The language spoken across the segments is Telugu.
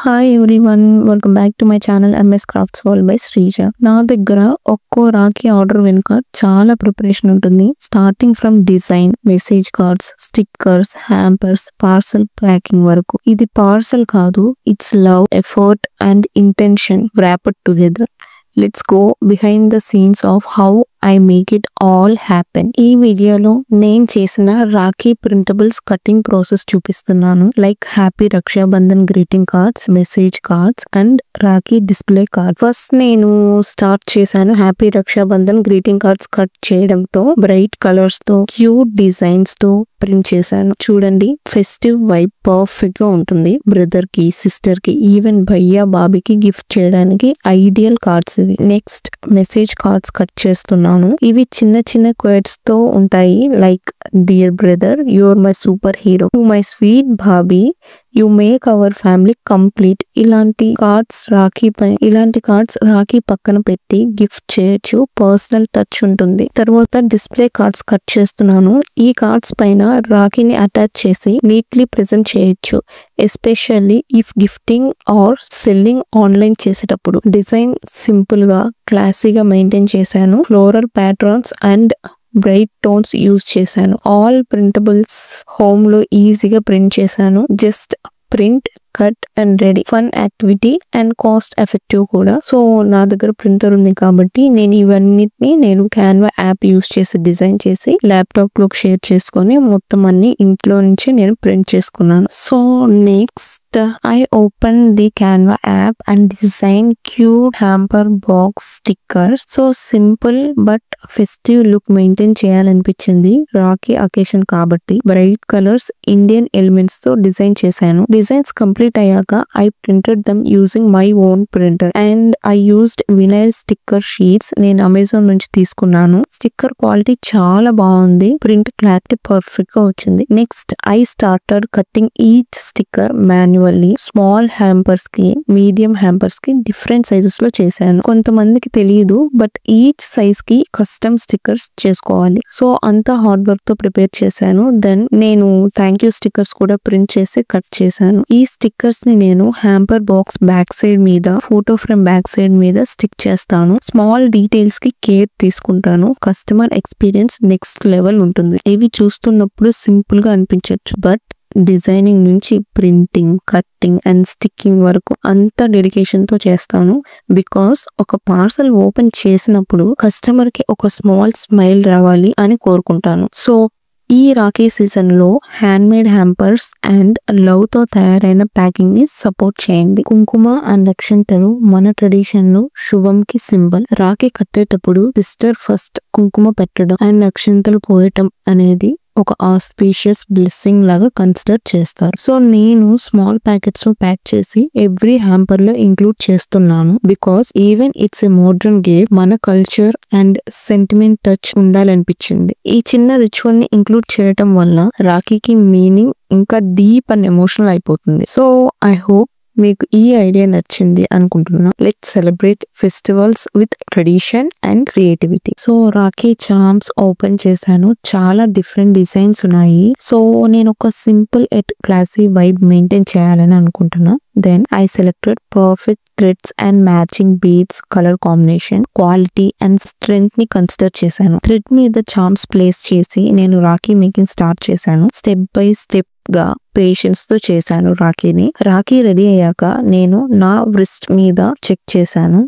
Hi everyone, welcome back to my channel MS crafts world by Sreeja. నా దగ్గర ఒక్కో రాఖీ ఆర్డర్ వెనుక చాలా ప్రిపరేషన్ ఉంటుంది. Starting from design, message cards, stickers, hampers, parcel packing వరకు. ఇది పార్సల్ కాదు, it's love, effort and intention wrapped together. Let's go behind the scenes of how I make it all happen. ఈ వీడియోలో నేను చేసిన రాఖీ ప్రింటబుల్స్ కటింగ్ ప్రాసెస్ చూపిస్తున్నాను. Like happy Rakshabandhan greeting cards, message cards and rakhi display card. First నేను స్టార్ట్ చేశాను happy Rakshabandhan greeting cards cut చేయడంతో. బ్రైట్ కలర్స్ తో, క్యూట్ డిజైన్స్ తో ప్రింట్ చేశాను. చూడండి, ఫెస్టివ్ వైబ్ పర్ఫెక్ట్ గా ఉంటుంది. బ్రదర్ కి, సిస్టర్ కి, ఈవెన్ భయ్యా బాబీకి గిఫ్ట్ చేయడానికి ఐడియల్ కార్డ్స్ ఇవి. నెక్స్ట్ మెసేజ్ కార్డ్స్ కట్ చేస్తున్నాను. ఇవి చిన్న చిన్న క్వైట్స్ తో ఉంటాయి. Like dear brother, your my super hero, to my sweet bhabhi, you make our family complete. ఇలాంటి కార్డ్స్ రాఖీ పక్కన పెట్టి గిఫ్ట్ చేయొచ్చు. పర్సనల్ టచ్ ఉంటుంది. తర్వాత డిస్ప్లే కార్డ్స్ కట్ చేస్తున్నాను. ఈ కార్డ్స్ పైన రాఖీని అటాచ్ చేసి నీట్లీ ప్రెజెంట్ చేయొచ్చు. Especially if gifting or selling online చేసేటప్పుడు. డిజైన్ సింపుల్ గా, క్లాసీగా మెయింటైన్ చేశాను. Floral patterns and bright tones use చేశాను. ఆల్ ప్రింటబుల్స్ హోమ్ లో ఈజీగా ప్రింట్ చేశాను. Just print, cut and ready. Fun activity and cost effective కూడా. సో నా దగ్గర ప్రింటర్ ఉంది కాబట్టి నేను ఇవన్నిటిని క్యాన్వా యాప్ యూజ్ చేసి డిజైన్ చేసి ల్యాప్టాప్ లో షేర్ చేసుకొని మొత్తం అన్ని ఇంట్లో నుంచి నేను ప్రింట్ చేసుకున్నాను. So next I opened the Canva app and designed cute hamper box stickers. So simple but festive look maintain చేయాలనిపించింది. రాఖీ అకేషన్ కాబట్టి బ్రైట్ కలర్స్, ఇండియన్ ఎలిమెంట్స్ తో డిజైన్ చేశాను. డిజైన్స్ కంప్లీట్ అయ్యాక I printed them using my own printer and I used vinyl sticker sheets. నేను అమెజాన్ నుంచి తీసుకున్నాను. స్టిక్కర్ క్వాలిటీ చాలా బాగుంది. ప్రింట్ క్లారిటీ పర్ఫెక్ట్ గా వచ్చింది. Next I started cutting each sticker manually. Small hampers కి, మీడియం హ్యాంపర్స్ కి డిఫరెంట్ సైజెస్ లో చేశాను. కొంతమందికి తెలియదు, బట్ ఈచ్ సైజ్ కి కస్టమ్ స్టిక్కర్స్ చేసుకోవాలి. సో అంతా హార్డ్ వర్క్ తో ప్రిపేర్ చేశాను. దెన్ నేను థ్యాంక్ యూ స్టిక్కర్స్ కూడా ప్రింట్ చేసి కట్ చేశాను. ఈ స్టిక్కర్స్ ని నేను హ్యాంపర్ బాక్స్ బ్యాక్ సైడ్ మీద, ఫోటో ఫ్రేమ్ బ్యాక్ సైడ్ మీద స్టిక్ చేస్తాను. స్మాల్ డీటెయిల్స్ కి కేర్ తీసుకుంటాను. కస్టమర్ ఎక్స్పీరియన్స్ నెక్స్ట్ లెవెల్ ఉంటుంది. ఇవి చూస్తున్నప్పుడు సింపుల్ గా అనిపించవచ్చు, బట్ డిజైనింగ్ నుంచి ప్రింటింగ్, కట్టింగ్ అండ్ స్టిక్కింగ్ వరకు అంత డెడికేషన్ తో చేస్తాను. బికాస్ ఒక పార్సల్ ఓపెన్ చేసినప్పుడు కస్టమర్ కి ఒక స్మాల్ స్మైల్ రావాలి అని కోరుకుంటాను. సో ఈ రాఖీ సీజన్ లో hand made hampers and love తో తయారైన ప్యాకింగ్ ని సపోర్ట్ చేయండి. కుంకుమ అండ్ అక్షంతలు మన ట్రెడిషన్ లో శుభం కి సింబల్. రాఖీ కట్టేటప్పుడు సిస్టర్ ఫస్ట్ కుంకుమ పెట్టడం అండ్ అక్షంతలు పోయటం అనేది ఒక ఆస్పీషియస్ బ్లెస్సింగ్ లాగా కన్సిడర్ చేస్తారు. సో నేను స్మాల్ ప్యాకెట్స్ లో ప్యాక్ చేసి ఎవ్రీ హ్యాంపర్ లో ఇంక్లూడ్ చేస్తున్నాను. Because even it's a modern gift, మన కల్చర్ అండ్ సెంటిమెంట్ టచ్ ఉండాలనిపించింది. ఈ చిన్న రిచువల్ ని ఇంక్లూడ్ చేయటం వల్ల రాఖీకి మీనింగ్ ఇంకా డీప్ అండ్ ఎమోషనల్ అయిపోతుంది. సో ఐ హోప్ మీకు ఈ ఐడియా నచ్చింది అనుకుంటున్నా. Let's celebrate festivals with tradition and creativity. So Rakhi charms open చేశాను. చాలా డిఫరెంట్ డిజైన్స్ ఉన్నాయి. సో నేను ఒక simple at classy vibe maintain చేయాలని అనుకుంటున్నా. Then I selected perfect threads and matching beads, color combination, quality and strength ని కన్సిడర్ చేశాను. థ్రెడ్ మీద చార్మ్స్ ప్లేస్ చేసి నేను రాఖీ మేకింగ్ స్టార్ట్ చేశాను. స్టెప్ బై స్టెప్ గా పేషెన్స్ తో చేశాను రాఖీని. రాఖీ రెడీ అయ్యాక నేను నా వ్రిస్ట్ మీద చెక్ చేశాను.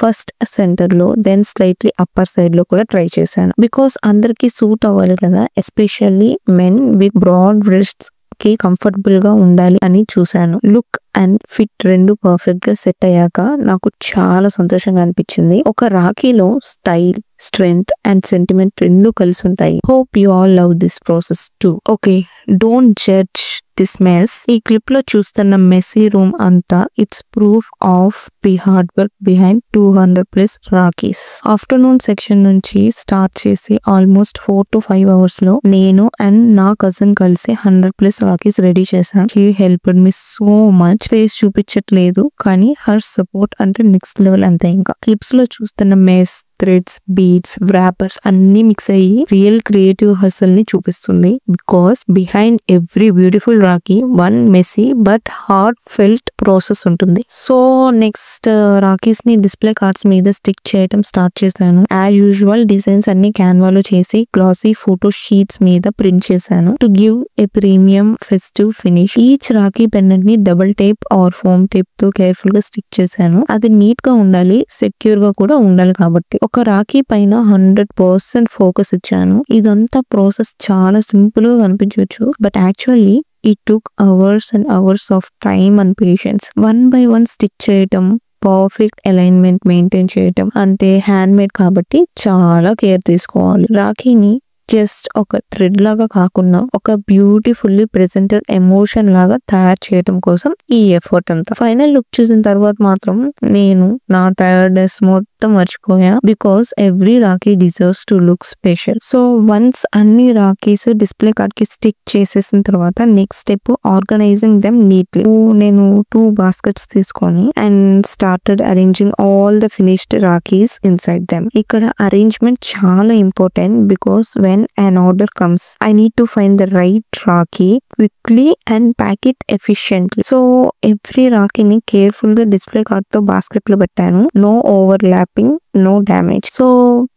ఫస్ట్ సెంటర్ లో, దెన్ స్లైట్లీ అప్పర్ సైడ్ లో కూడా ట్రై చేశాను. బికాస్ అందరికి సూట్ అవ్వాలి కదా, ఎస్పెషల్లీ మెన్ విత్ బ్రాడ్ వ్రిస్ట్స్ కి కంఫర్టబుల్ గా ఉండాలి అని చూశాను. లుక్ అండ్ ఫిట్ రెండు పర్ఫెక్ట్ గా సెట్ అయ్యాక నాకు చాలా సంతోషంగా అనిపించింది. ఒక రాఖీలో స్టైల్, స్ట్రెంగ్త్ అండ్ సెంటిమెంట్ రెండు కలిసి ఉంటాయి. Hope you all love this process two. Okay, don't judge this mess. ఈ క్లిప్ లో చూస్తున్న మెస్సీ రూమ్ అంతా it's proof of the hard work behind 200+ rakhis. Afternoon section నుంచి స్టార్ట్ చేసి ఆల్మోస్ట్ 4 to 5 hours లో నేను అండ్ నా కజిన్ కలిసి 100+ రాఖీస్ రెడీ చేశాను. She helped me so much. Face చూపించట్లేదు కానీ హర్ సపోర్ట్ అంటే నెక్స్ట్ లెవెల్ అంతే. ఇంకా క్లిప్స్ లో చూస్తున్న మెస్, థ్రెడ్స్, బీడ్స్, వ్రాపర్స్ అన్ని మిక్స్ అయ్యి రియల్ క్రియేటివ్ హసల్ ని చూపిస్తుంది. Because behind every beautiful rakhi one messy but heartfelt process ఉంటుంది. సో నెక్స్ట్ రాఖీస్ ని డిస్ప్లే కార్డ్స్ మీద స్టిక్ చేయడం స్టార్ట్ చేశాను. యాజ్ యూజువల్ డిజైన్స్ అన్ని క్యాన్వాలో చేసి గ్లాసీ ఫోటో షీట్స్ మీద ప్రింట్ చేశాను to give a premium festive finish. Each Rakhi pendant ని double tape or foam tape తో కేర్ఫుల్ గా స్టిక్ చేశాను. అది నీట్ గా ఉండాలి, సెక్యూర్ గా కూడా ఉండాలి కాబట్టి ఒక రాఖీ పైన 100% ఫోకస్ ఇచ్చాను. ఇదంతా ప్రాసెస్ చాలా సింపుల్ గా కనిపించవచ్చు, but actually it took hours and hours of time and patience. One by one stick చేయటం, పర్ఫెక్ట్ అలైన్మెంట్ మెయింటైన్ చేయటం అంటే హ్యాండ్ మేడ్ కాబట్టి చాలా కేర్ తీసుకోవాలి. రాఖీని జస్ట్ ఒక థ్రెడ్ లాగా కాకుండా ఒక బ్యూటిఫుల్లీ ప్రెజెంటెడ్ ఎమోషన్ లాగా తయారు చేయడం కోసం ఈ ఎఫర్ట్ అంతా. ఫైనల్ లుక్ చూసిన తర్వాత మాత్రం నేను నా టైర్డ్నెస్ మొత్తం మర్చిపోయా. Because every rakhi deserves to look special. So once అన్ని రాఖీస్ డిస్ప్లే కార్డ్ కి స్టిక్ చేసేసిన తర్వాత next step organising them neatly. నేను 2 baskets తీసుకొని and started arranging all the finished rakhis inside them. ఇక్కడ అరేంజ్మెంట్ చాలా important because when an order comes, I need to find the right Rakhi quickly and pack it efficiently. So every Rakhi ni careful గా డిస్ప్లే కార్డ్ తో బాస్కెట్ లో పెట్టాను. No overlapping, no damage. So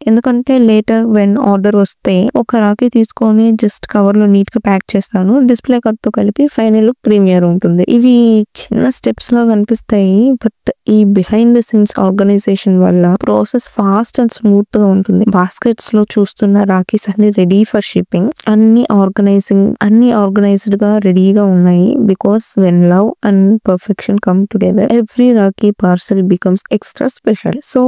ఎందుకంటే లేటర్ వెన్ ఆర్డర్ వస్తే ఒక రాఖీ తీసుకొని జస్ట్ కవర్ లో నీట్ గా ప్యాక్ చేస్తాను. డిస్ప్లే కార్డ్ తో కలిపి ఫైనల్ ప్రీమియర్ ఉంటుంది. ఇవి చిన్న స్టెప్స్ లా కనిపిస్తాయి, బట్ ఈ బిహైండ్ ద సీన్స్ ఆర్గనైజేషన్ వల్ల ప్రాసెస్ ఫాస్ట్ అండ్ స్మూత్ గా ఉంటుంది. బాస్కెట్స్ లో చూస్తున్న రాఖీస్ అన్ని రెడీ ఫర్ షిప్పింగ్. అన్ని ఆర్గనైజ్డ్ గా రెడీగా ఉన్నాయి. Because when love and perfection come together every Rakhi parcel becomes extra special. So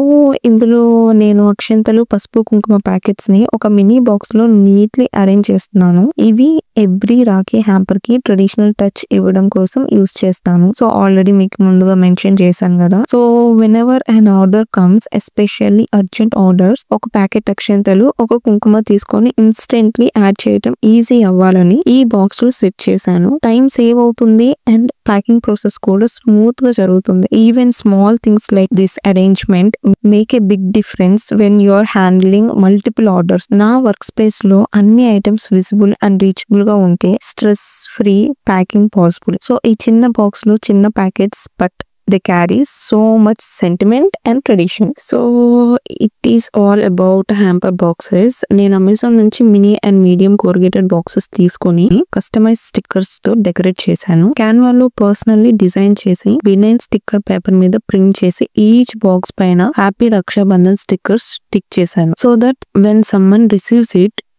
ఇందులో నేను అక్షంతలు, పసుపు, కుంకుమ ప్యాకెట్స్ ని ఒక మినీ బాక్స్ లో నీట్లీ అరేంజ్ చేస్తున్నాను. ఇవి ఎవ్రీ రాఖీ హ్యాంపర్ కి ట్రెడిషనల్ టచ్ ఇవ్వడం కోసం యూస్ చేస్తాను. సో ఆల్రెడీ మీకు ముందుగా మెన్షన్ చేశాను కదా. So when ever an order comes, especially urgent orders, ఒక ప్యాకెట్ అక్షంతలు, ఒక కుంకుమ తీసుకొని ఇన్స్టెంట్లీ యాడ్ చేయడం ఈజీ అవ్వాలని ఈ బాక్స్ లో సెట్ చేశాను. టైం సేవ్ అవుతుంది అండ్ ప్యాకింగ్ ప్రాసెస్ కూడా స్మూత్ గా జరుగుతుంది. Even small things like this arrangement make a big difference when you are handling multiple orders. నా వర్క్ స్పేస్ లో అన్ని ఐటమ్స్ విజిబుల్ అండ్ రీచబుల్ గా ఉంటే stress free packing possible. So ఈ చిన్న బాక్స్ లో చిన్న packets, but they carry so much sentiment and tradition. So it is all about hamper boxes. నేను అమెజాన్ నుంచి మినీ అండ్ మీడియం కోరుగేటెడ్ బాక్సెస్ తీసుకొని కస్టమైజ్ స్టిక్కర్స్ తో డెకరేట్ చేశాను. క్యాన్వాలో పర్సనల్లీ డిజైన్ చేసి వినైల్ స్టిక్కర్ పేపర్ మీద ప్రింట్ చేసి ఈచ్ బాక్స్ పైన హ్యాపీ రక్షాబంధన్ స్టిక్కర్స్ స్టిక్ చేశాను. So that when someone receives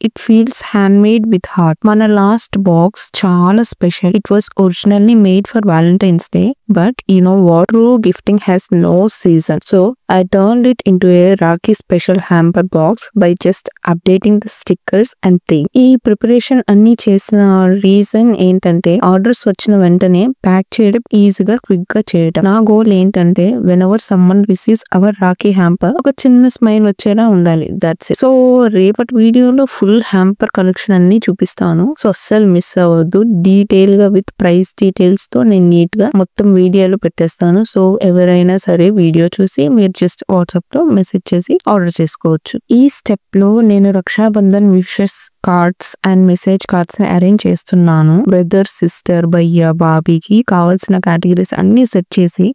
it feels handmade with heart. మన లాస్ట్ బాక్స్ చాలా special. It was originally made for Valentine's Day, but you know what? True gifting has no season. So I turned it into a Rakhi special hamper box by just updating the stickers and theme. ఈ ప్రిపరేషన్ అన్ని చేసిన రీజన్ ఏంటంటే ఆర్డర్స్ వచ్చిన వెంటనే ప్యాక్ చేయడం ఈజీగా, క్విక్ గా చేయడం. నా గోల్ ఏంటంటే whenever someone receives our rakhi hamper ఒక చిన్న స్మైల్ వచ్చేలా ఉండాలి. That's it. సో రేపటి వీడియోలో ఫుల్ హ్యాంపర్ కలెక్షన్ అన్ని చూపిస్తాను. సో అస్సలు మిస్ అవ్వద్దు. డీటెయిల్ గా విత్ ప్రైస్ డీటెయిల్స్ తో నేను నీట్ గా మొత్తం వీడియోలో పెట్టేస్తాను. సో ఎవరైనా సరే వీడియో చూసి మీరు జస్ట్ వాట్సాప్ లో మెసేజ్ చేసి ఆర్డర్ చేసుకోవచ్చు. ఈ స్టెప్ లో నేను Rakshabandhan wishes cards and message cards ని అరేంజ్ చేస్తున్నాను. బ్రదర్, సిస్టర్, భయ్య, బాబీకి కావాల్సిన కేటగిరీస్ అన్ని సెట్ చేసి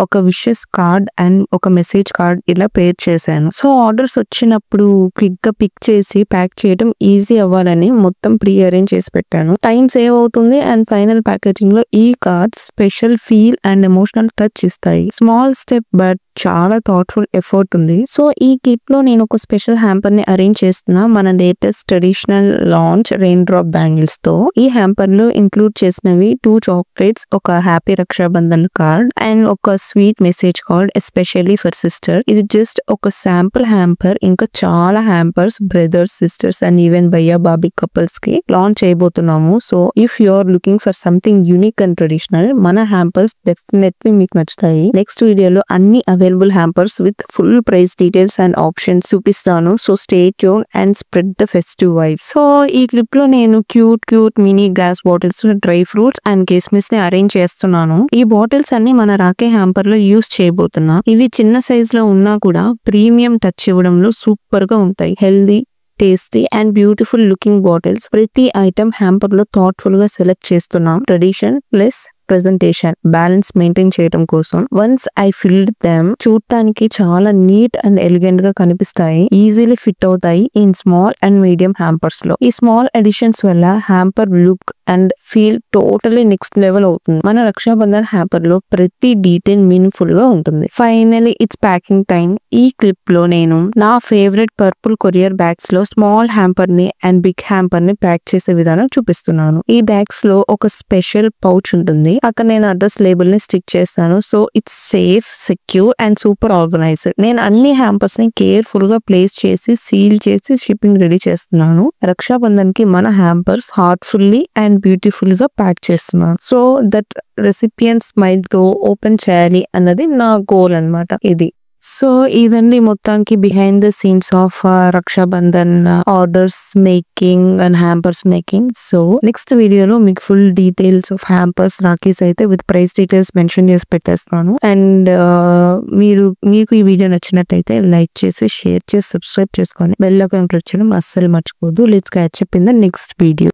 ఒక విషెస్ కార్డ్ అండ్ ఒక మెసేజ్ కార్డ్ ఇలా పేర్ చేశాను. సో ఆర్డర్స్ వచ్చినప్పుడు క్విక్ గా పిక్ చేసి ప్యాక్ చేయడం ఈజీ అవ్వాలని మొత్తం ప్రీ అరేంజ్ చేసి పెట్టాను. టైం సేవ్ అవుతుంది అండ్ ఫైనల్ ప్యాకేజింగ్ లో ఈ cards special feel and emotional touch ఇస్తాయి. స్మాల్ స్టెప్ బట్ చాలా థాట్ఫుల్ ఎఫర్ట్ ఉంది. సో ఈ కిట్ లో నేను ఒక స్పెషల్ హ్యాంపర్ ని అరేంజ్ చేస్తున్నా. మన latest traditional launch rain drop bangles తో. ఈ హ్యాంపర్ లో ఇంక్లూడ్ చేసినవి 2 chocolates, ఒక హ్యాపీ రక్షాబంధన్ కార్డ్ అండ్ ఒక sweet message card especially for sister. ఇది జస్ట్ ఒక శాంపుల్ హ్యాంపర్. ఇంకా చాలా hampers brothers, sisters and even భయ్య, బాబీ కపుల్స్ కి లాంచ్ చేయబోతున్నాము. So if you are looking for something unique and traditional, మన హ్యాంపర్స్ డెఫినెట్లీ మీకు నచ్చుతాయి. నెక్స్ట్ వీడియోలో అన్ని available hampers with full price details and options చూపిస్తాను. So stay tuned and spread the festive vibes. So ఈ క్లిప్ లో నేను cute mini glass bottles, dry fruits and కిస్మిస్ ని అరేంజ్ చేస్తున్నాను. ఈ బాటిల్స్ అన్ని మన రాకే హ్యాంపర్ లో యూస్ చేయబోతున్నా. ఇవి చిన్న సైజ్ లో ఉన్నా కూడా ప్రీమియం టచ్ ఇవ్వడంలో సూపర్ గా ఉంటాయి. Healthy, tasty and beautiful looking bottles. ప్రతి ఐటమ్ హ్యాంపర్ లో థాట్ఫుల్ గా సెలెక్ట్ చేస్తున్నాం. Tradition plus presentation balance maintain చేయడం కోసం. వన్స్ ఐ ఫిల్డ్ దెమ్, చూడటానికి చాలా నీట్ అండ్ ఎలిగెంట్ గా కనిపిస్తాయి. ఈజీలీ ఫిట్ అవుతాయి in small and medium hampers లో. ఈ స్మాల్ ఎడిషన్స్ వల్ల hamper look and feel totally next level అవుతుంది. మన రక్షాబంధన్ హ్యాంపర్ లో ప్రతి డీటెయిల్ మీనింగ్ఫుల్ గా ఉంటుంది. Finally it's packing time. ఈ క్లిప్ లో నేను నా ఫేవరెట్ పర్పుల్ కొరియర్ బ్యాగ్స్ లో స్మాల్ హ్యాంపర్ ని అండ్ బిగ్ హ్యాంపర్ ని ప్యాక్ చేసే విధానం చూపిస్తున్నాను. ఈ బ్యాగ్స్ లో ఒక స్పెషల్ పౌచ్ ఉంటుంది. అక్కడ నేను అడ్రస్ లేబుల్ ని స్టిక్ చేస్తాను. So it's safe, secure and super organised. నేను అన్ని హ్యాంపర్స్ ని కేర్ఫుల్ గా ప్లేస్ చేసి సీల్ చేసి షిప్పింగ్ రెడీ చేస్తున్నాను. రక్షాబంధన్ కి మన హ్యాంపర్స్ హార్ట్ఫుల్లీ అండ్ బ్యూటిఫుల్ గా ప్యాక్ చేస్తున్నాను. సో దట్ రెసిపియెంట్ స్మైల్ తో ఓపెన్ చేయాలి అన్నది నా గోల్ అన్నమాట. ఇది సో ఇదండి మొత్తానికి behind the scenes of Rakshabandhan orders making and hampers making. So next వీడియోలో మీకు full details of hampers, rakhis అయితే విత్ ప్రైస్ డీటెయిల్స్ మెన్షన్ చేసి పెట్టేస్తాను. అండ్ మీకు ఈ వీడియో నచ్చినట్టయితే లైక్ చేసి, షేర్ చేసి, సబ్స్క్రైబ్ చేసుకొని బెల్ ఐకాన్ క్లిక్ చేయడం అస్సలు మర్చిపోదు. Let's catch up in the next video.